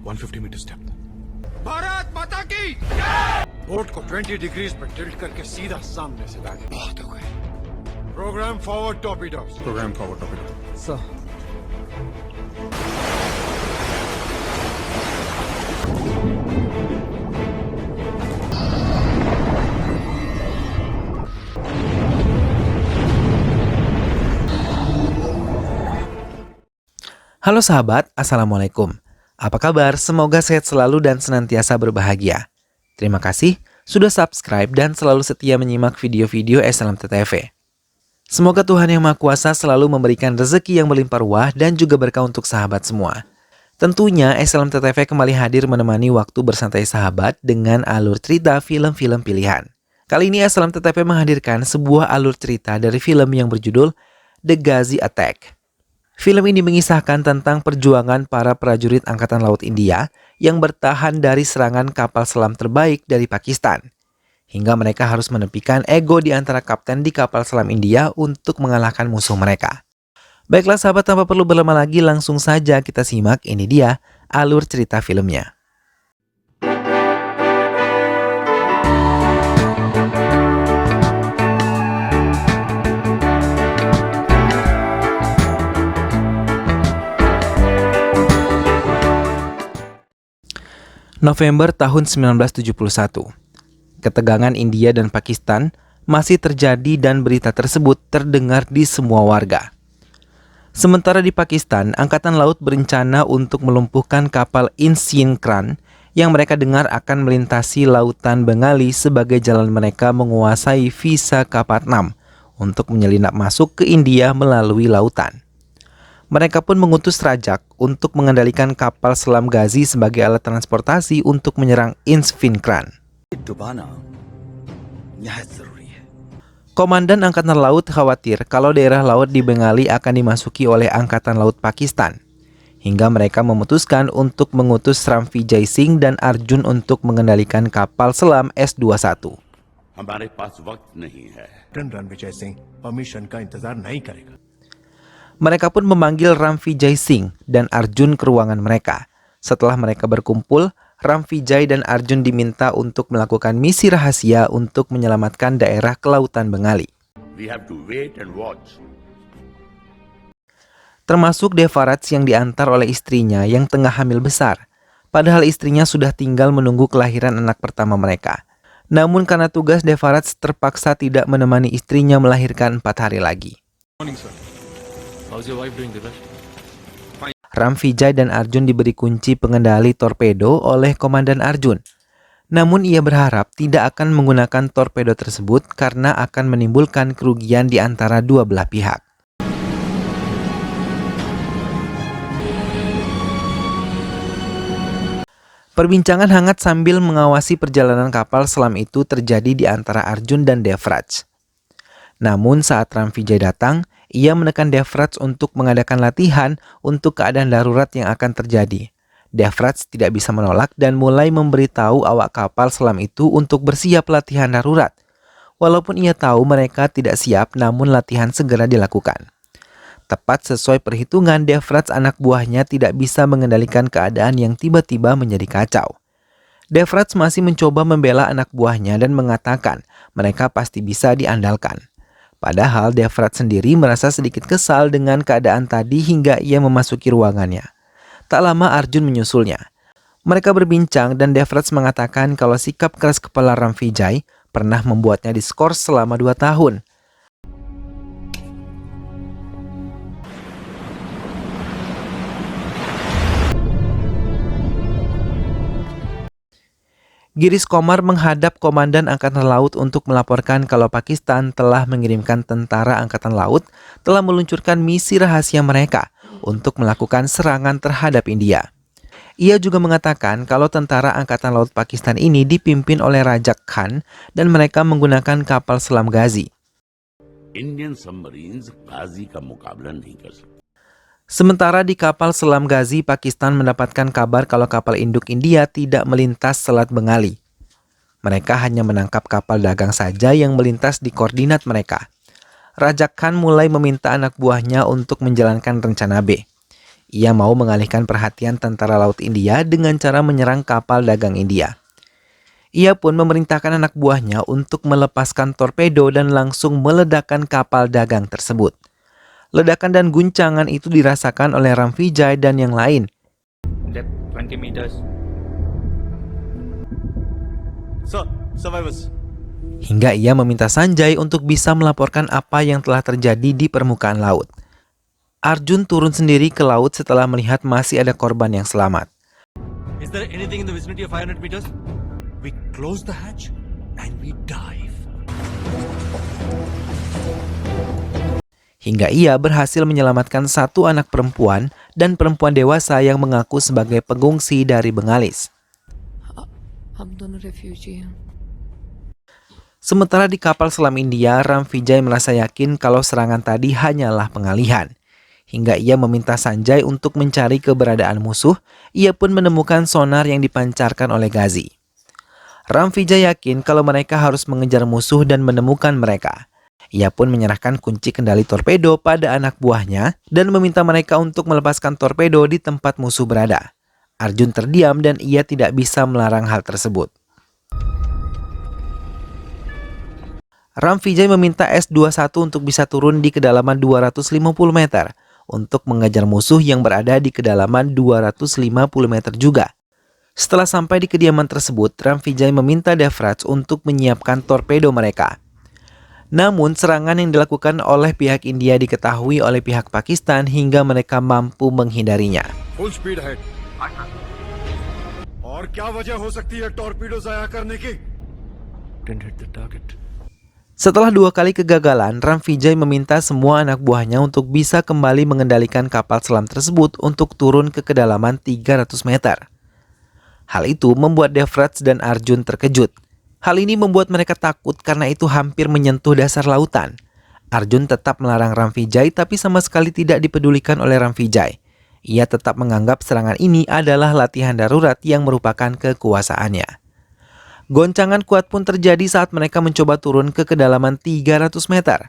150 meters depth. Bharat माता की बोट को 20 डिग्रीज पर टिल्ट करके सीधा सामने से बैठ। बहुत हो गए। Program forward torpedoes. Program forward topic. Sir. Halo sahabat, Assalamualaikum. Apa kabar? Semoga sehat selalu dan senantiasa berbahagia. Terima kasih sudah subscribe dan selalu setia menyimak video-video SLMTTV. Semoga Tuhan Yang Maha Kuasa selalu memberikan rezeki yang berlimpah ruah dan juga berkah untuk sahabat semua. Tentunya SLMTTV kembali hadir menemani waktu bersantai sahabat dengan alur cerita film-film pilihan. Kali ini SLMTTV menghadirkan sebuah alur cerita dari film yang berjudul The Ghazi Attack. Film ini mengisahkan tentang perjuangan para prajurit Angkatan Laut India yang bertahan dari serangan kapal selam terbaik dari Pakistan. Hingga mereka harus menepikan ego di antara kapten di kapal selam India untuk mengalahkan musuh mereka. Baiklah sahabat, tanpa perlu berlama lagi langsung saja kita simak, ini dia alur cerita filmnya. November tahun 1971. Ketegangan India dan Pakistan masih terjadi dan berita tersebut terdengar di semua warga. Sementara di Pakistan, Angkatan Laut berencana untuk melumpuhkan kapal Insigran yang mereka dengar akan melintasi lautan Bengali sebagai jalan mereka menguasai visa K46 untuk menyelinap masuk ke India melalui lautan. Mereka pun mengutus Rajak untuk mengendalikan kapal selam Ghazi sebagai alat transportasi untuk menyerang Insigran. Komandan Angkatan Laut khawatir kalau daerah laut di Bengali akan dimasuki oleh Angkatan Laut Pakistan. Hingga mereka memutuskan untuk mengutus Ramvijay Singh dan Arjun untuk mengendalikan kapal selam S-21. Ranvijay Singh permission का इंतजार नहीं करेगा। Mereka pun memanggil Ramvijay Singh dan Arjun ke ruangan mereka. Setelah mereka berkumpul, Ramvijay dan Arjun diminta untuk melakukan misi rahasia untuk menyelamatkan daerah kelautan Bengali. Termasuk Devaraj yang diantar oleh istrinya yang tengah hamil besar. Padahal istrinya sudah tinggal menunggu kelahiran anak pertama mereka. Namun karena tugas, Devaraj terpaksa tidak menemani istrinya melahirkan 4 hari lagi. Morning, sir. How's your wife doing, Divya? Ramvijay dan Arjun diberi kunci pengendali torpedo oleh Komandan Arjun. Namun ia berharap tidak akan menggunakan torpedo tersebut karena akan menimbulkan kerugian di antara dua belah pihak. Perbincangan hangat sambil mengawasi perjalanan kapal selam itu terjadi di antara Arjun dan Devraj. Namun saat Ramvijay datang, ia menekan Devraj untuk mengadakan latihan untuk keadaan darurat yang akan terjadi. Devraj tidak bisa menolak dan mulai memberitahu awak kapal selam itu untuk bersiap latihan darurat. Walaupun ia tahu mereka tidak siap, namun latihan segera dilakukan. Tepat sesuai perhitungan, Devraj anak buahnya tidak bisa mengendalikan keadaan yang tiba-tiba menjadi kacau. Devraj masih mencoba membela anak buahnya dan mengatakan mereka pasti bisa diandalkan. Padahal Devraj sendiri merasa sedikit kesal dengan keadaan tadi hingga ia memasuki ruangannya. Tak lama Arjun menyusulnya. Mereka berbincang dan Devraj mengatakan kalau sikap keras kepala Ramvijay pernah membuatnya diskors selama 2 tahun. Girish Komar menghadap Komandan Angkatan Laut untuk melaporkan kalau Pakistan telah mengirimkan tentara Angkatan Laut telah meluncurkan misi rahasia mereka untuk melakukan serangan terhadap India. Ia juga mengatakan kalau tentara Angkatan Laut Pakistan ini dipimpin oleh Rajak Khan dan mereka menggunakan kapal selam Ghazi. Sementara di kapal selam Ghazi, Pakistan mendapatkan kabar kalau kapal induk India tidak melintas Selat Bengali. Mereka hanya menangkap kapal dagang saja yang melintas di koordinat mereka. Rajak Khan mulai meminta anak buahnya untuk menjalankan rencana B. Ia mau mengalihkan perhatian tentara Laut India dengan cara menyerang kapal dagang India. Ia pun memerintahkan anak buahnya untuk melepaskan torpedo dan langsung meledakkan kapal dagang tersebut. Ledakan dan guncangan itu dirasakan oleh Ram Vijay dan yang lain. Depth 20 meters. Sir, survivors. Hingga ia meminta Sanjay untuk bisa melaporkan apa yang telah terjadi di permukaan laut. Arjun turun sendiri ke laut setelah melihat masih ada korban yang selamat. Is there anything in the vicinity of 500 meters? We close the hatch and we dive. Hingga ia berhasil menyelamatkan satu anak perempuan dan perempuan dewasa yang mengaku sebagai pengungsi dari Bengalis. हम दोनों रेफ्यूजी हैं। Sementara di kapal selam India, Ram Vijay merasa yakin kalau serangan tadi hanyalah pengalihan. Hingga ia meminta Sanjay untuk mencari keberadaan musuh, ia pun menemukan sonar yang dipancarkan oleh Ghazi. Ram Vijay yakin kalau mereka harus mengejar musuh dan menemukan mereka. Ia pun menyerahkan kunci kendali torpedo pada anak buahnya dan meminta mereka untuk melepaskan torpedo di tempat musuh berada. Arjun terdiam dan ia tidak bisa melarang hal tersebut. Ram Vijay meminta S-21 untuk bisa turun di kedalaman 250 meter untuk mengejar musuh yang berada di kedalaman 250 meter juga. Setelah sampai di kediaman tersebut, Ram Vijay meminta Devraj untuk menyiapkan torpedo mereka. Namun serangan yang dilakukan oleh pihak India diketahui oleh pihak Pakistan hingga mereka mampu menghindarinya. Full speed ahead. और क्या वजह हो सकती है टॉर्पीडो जाया करने की? Didn't hit the target. Setelah 2 kali kegagalan, Ram Vijay meminta semua anak buahnya untuk bisa kembali mengendalikan kapal selam tersebut untuk turun ke kedalaman 300 meter. Hal itu membuat Devraj dan Arjun terkejut. Hal ini membuat mereka takut karena itu hampir menyentuh dasar lautan. Arjun tetap melarang Ram Vijay tapi sama sekali tidak dipedulikan oleh Ram Vijay. Ia tetap menganggap serangan ini adalah latihan darurat yang merupakan kekuasaannya. Goncangan kuat pun terjadi saat mereka mencoba turun ke kedalaman 300 meter.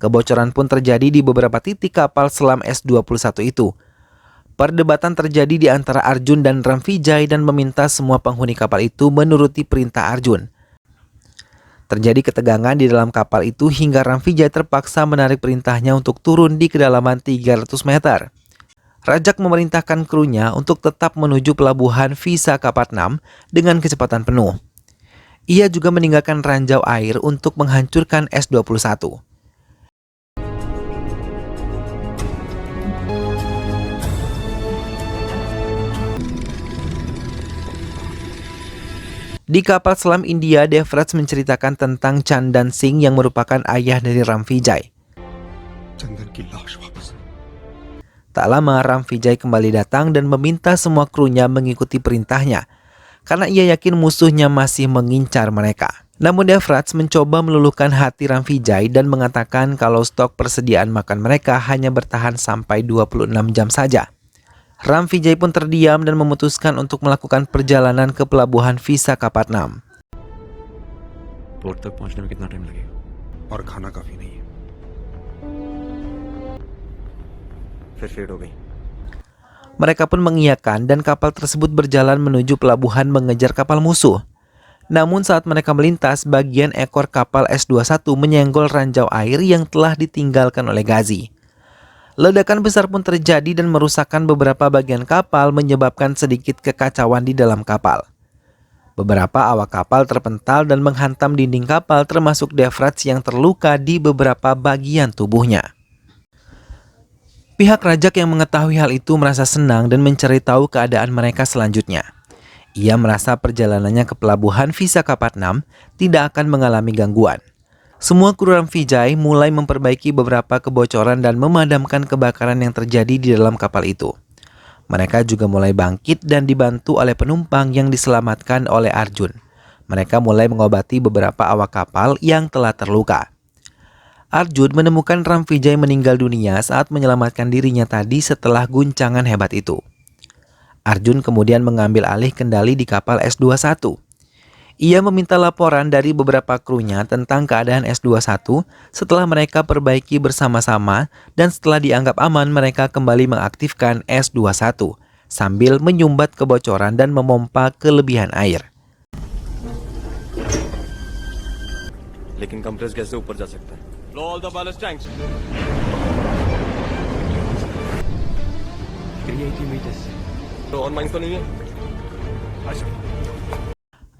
Kebocoran pun terjadi di beberapa titik kapal selam S-21 itu. Perdebatan terjadi di antara Arjun dan Ram Vijay dan meminta semua penghuni kapal itu menuruti perintah Arjun. Terjadi ketegangan di dalam kapal itu hingga Ram Vijay terpaksa menarik perintahnya untuk turun di kedalaman 300 meter. Rajak memerintahkan krunya untuk tetap menuju pelabuhan Visakhapatnam dengan kecepatan penuh. Ia juga meninggalkan ranjau air untuk menghancurkan S-21. Di kapal selam India, Devraj menceritakan tentang Chandan Singh yang merupakan ayah dari Ram Vijay. चंदन की लाश वापस। Tak lama, Ram Vijay kembali datang dan meminta semua krunya mengikuti perintahnya, karena ia yakin musuhnya masih mengincar mereka. Namun Devraj mencoba meluluhkan hati Ram Vijay dan mengatakan kalau stok persediaan makan mereka hanya bertahan sampai 26 jam saja. Ram Vijay pun terdiam dan memutuskan untuk melakukan perjalanan ke pelabuhan Visakhapatnam. Port तक पहुंचने में कितना टाइम लगेगा? और खाना काफी नहीं है। फिर फेड हो गई. Mereka pun mengiyakan dan kapal tersebut berjalan menuju pelabuhan mengejar kapal musuh. Namun saat mereka melintas, bagian ekor kapal S-21 menyenggol ranjau air yang telah ditinggalkan oleh Ghazi. Ledakan besar pun terjadi dan merusakkan beberapa bagian kapal, menyebabkan sedikit kekacauan di dalam kapal. Beberapa awak kapal terpental dan menghantam dinding kapal, termasuk Devraj yang terluka di beberapa bagian tubuhnya. Pihak Rajak yang mengetahui hal itu merasa senang dan mencari tahu keadaan mereka selanjutnya. Ia merasa perjalanannya ke pelabuhan Visakhapatnam tidak akan mengalami gangguan. Semua kru Ram Vijay mulai memperbaiki beberapa kebocoran dan memadamkan kebakaran yang terjadi di dalam kapal itu. Mereka juga mulai bangkit dan dibantu oleh penumpang yang diselamatkan oleh Arjun. Mereka mulai mengobati beberapa awak kapal yang telah terluka. Arjun menemukan Ram Vijay meninggal dunia saat menyelamatkan dirinya tadi setelah guncangan hebat itu. Arjun kemudian mengambil alih kendali di kapal S-21. Ia meminta laporan dari beberapa krunya tentang keadaan S-21 setelah mereka perbaiki bersama-sama dan setelah dianggap aman mereka kembali mengaktifkan S-21 sambil menyumbat kebocoran dan memompa kelebihan air. लेकिन कंप्रेस कैसे ऊपर जा सकता है? लो all the balance tanks 380 meters. तो on mines तो नहीं है?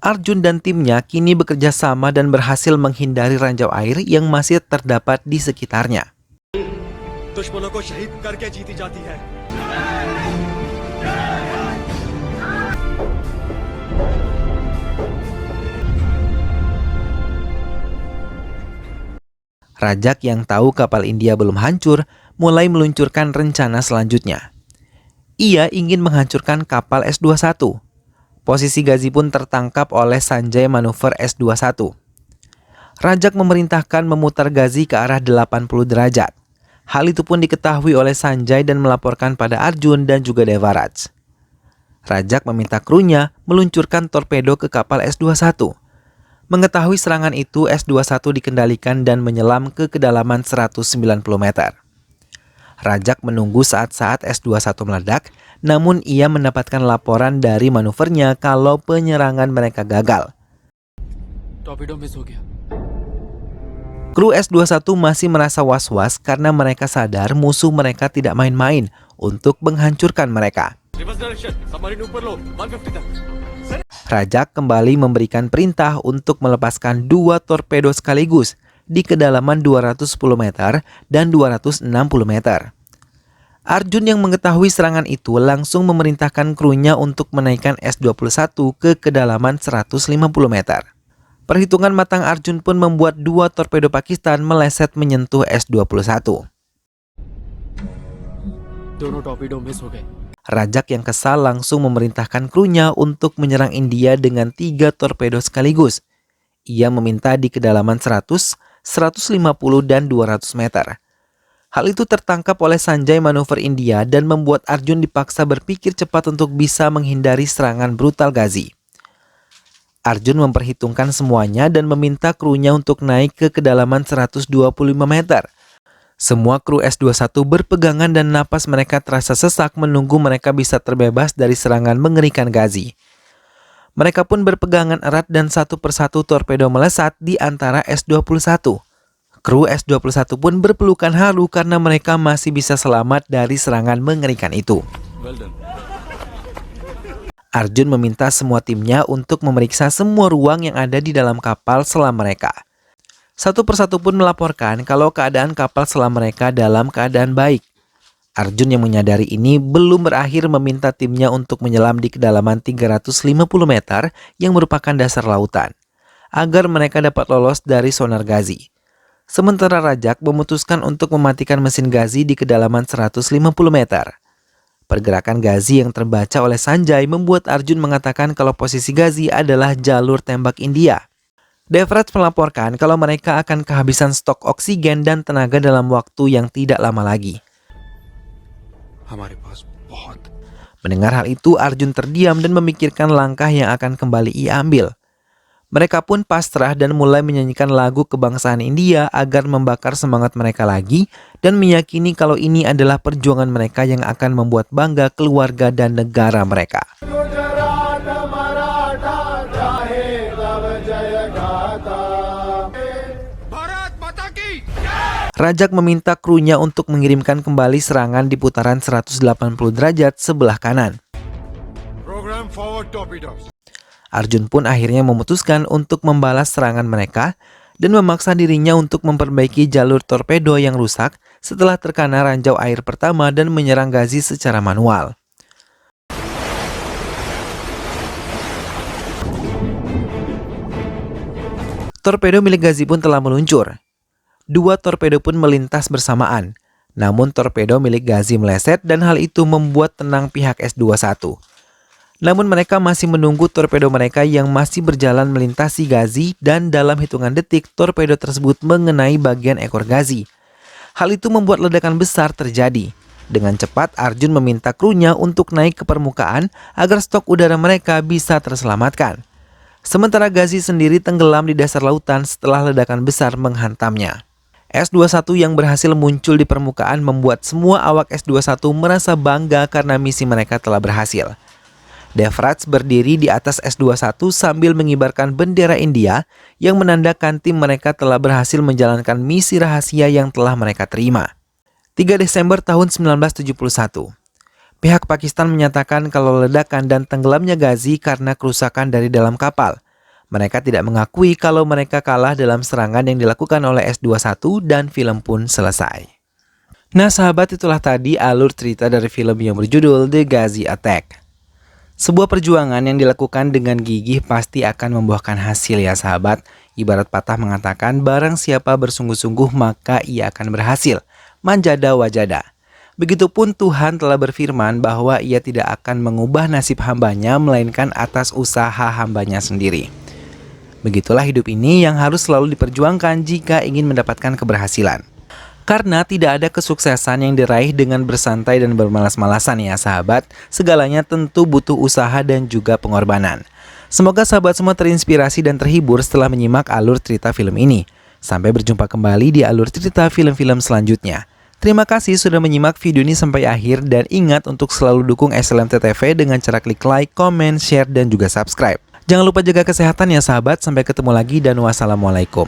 Arjun dan timnya kini bekerja sama dan berhasil menghindari ranjau air yang masih terdapat di sekitarnya. दुश्मनों को शहीद करके जीती जाती है. Rajak yang tahu kapal India belum hancur mulai meluncurkan rencana selanjutnya. Ia ingin menghancurkan kapal S-21. Posisi Ghazi pun tertangkap oleh Sanjay manuver S-21. Rajak memerintahkan memutar Ghazi ke arah 80 derajat. Hal itu pun diketahui oleh Sanjay dan melaporkan pada Arjun dan juga Devaraj. Rajak meminta krunya meluncurkan torpedo ke kapal S-21. Mengetahui serangan itu, S-21 dikendalikan dan menyelam ke kedalaman 190 meter. Rajak menunggu saat-saat S-21 meledak, namun ia mendapatkan laporan dari manuvernya kalau penyerangan mereka gagal. Kru S-21 masih merasa was-was karena mereka sadar musuh mereka tidak main-main untuk menghancurkan mereka. Reverse direction submarine ऊपर लो 150 तक. Rajak kembali memberikan perintah untuk melepaskan 2 torpedo sekaligus di kedalaman 210 meter dan 260 meter. Arjun yang mengetahui serangan itu langsung memerintahkan krunya untuk menaikkan S-21 ke kedalaman 150 meter. Perhitungan matang Arjun pun membuat 2 torpedo Pakistan meleset menyentuh S-21. Rajak yang kesal langsung memerintahkan krunya untuk menyerang India dengan 3 torpedo sekaligus. Ia meminta di kedalaman 100, 150, dan 200 meter. Hal itu tertangkap oleh Sanjay manuver India dan membuat Arjun dipaksa berpikir cepat untuk bisa menghindari serangan brutal Ghazi. Arjun memperhitungkan semuanya dan meminta krunya untuk naik ke kedalaman 125 meter. Semua kru S-21 berpegangan dan napas mereka terasa sesak menunggu mereka bisa terbebas dari serangan mengerikan Ghazi. Mereka pun berpegangan erat dan satu persatu torpedo melesat di antara S-21. Kru S-21 pun berpelukan haru karena mereka masih bisa selamat dari serangan mengerikan itu. Arjun meminta semua timnya untuk memeriksa semua ruang yang ada di dalam kapal selam mereka. Satu persatu pun melaporkan kalau keadaan kapal selam mereka dalam keadaan baik. Arjun yang menyadari ini belum berakhir meminta timnya untuk menyelam di kedalaman 350 meter yang merupakan dasar lautan, agar mereka dapat lolos dari sonar Ghazi. Sementara Rajak memutuskan untuk mematikan mesin Ghazi di kedalaman 150 meter. Pergerakan Ghazi yang terbaca oleh Sanjay membuat Arjun mengatakan kalau posisi Ghazi adalah jalur tembak India. Devraj melaporkan kalau mereka akan kehabisan stok oksigen dan tenaga dalam waktu yang tidak lama lagi. Mendengar hal itu, Arjun terdiam dan memikirkan langkah yang akan kembali ia ambil. Mereka pun pasrah dan mulai menyanyikan lagu kebangsaan India agar membakar semangat mereka lagi dan meyakini kalau ini adalah perjuangan mereka yang akan membuat bangga keluarga dan negara mereka. Rajak meminta krunya untuk mengirimkan kembali serangan di putaran 180 derajat sebelah kanan. Program forward torpedoes. Arjun pun akhirnya memutuskan untuk membalas serangan mereka dan memaksa dirinya untuk memperbaiki jalur torpedo yang rusak setelah terkena ranjau air pertama dan menyerang Ghazi secara manual. Torpedo milik Ghazi pun telah meluncur. 2 torpedo pun melintas bersamaan. Namun torpedo milik Ghazi meleset dan hal itu membuat tenang pihak S-21. Namun mereka masih menunggu torpedo mereka yang masih berjalan melintasi Ghazi dan dalam hitungan detik torpedo tersebut mengenai bagian ekor Ghazi. Hal itu membuat ledakan besar terjadi. Dengan cepat Arjun meminta krunya untuk naik ke permukaan agar stok udara mereka bisa terselamatkan. Sementara Ghazi sendiri tenggelam di dasar lautan setelah ledakan besar menghantamnya. S-21 yang berhasil muncul di permukaan membuat semua awak S-21 merasa bangga karena misi mereka telah berhasil. Devratz berdiri di atas S-21 sambil mengibarkan bendera India yang menandakan tim mereka telah berhasil menjalankan misi rahasia yang telah mereka terima. 3 Desember tahun 1971. Pihak Pakistan menyatakan kalau ledakan dan tenggelamnya Ghazi karena kerusakan dari dalam kapal. Mereka tidak mengakui kalau mereka kalah dalam serangan yang dilakukan oleh S-21 dan film pun selesai. Nah sahabat, itulah tadi alur cerita dari film yang berjudul The Ghazi Attack. Sebuah perjuangan yang dilakukan dengan gigih pasti akan membuahkan hasil ya sahabat. Ibarat patah mengatakan barang siapa bersungguh-sungguh maka ia akan berhasil. Manjada wajada. Begitupun Tuhan telah berfirman bahwa ia tidak akan mengubah nasib hambanya melainkan atas usaha hambanya sendiri. Begitulah hidup ini yang harus selalu diperjuangkan jika ingin mendapatkan keberhasilan. Karena tidak ada kesuksesan yang diraih dengan bersantai dan bermalas-malasan ya sahabat. Segalanya tentu butuh usaha dan juga pengorbanan. Semoga sahabat semua terinspirasi dan terhibur setelah menyimak alur cerita film ini. Sampai berjumpa kembali di alur cerita film-film selanjutnya. Terima kasih sudah menyimak video ini sampai akhir dan ingat untuk selalu dukung SLMT TV dengan cara klik like, comment, share, dan juga subscribe. Jangan lupa jaga kesehatan ya sahabat, sampai ketemu lagi dan wassalamualaikum.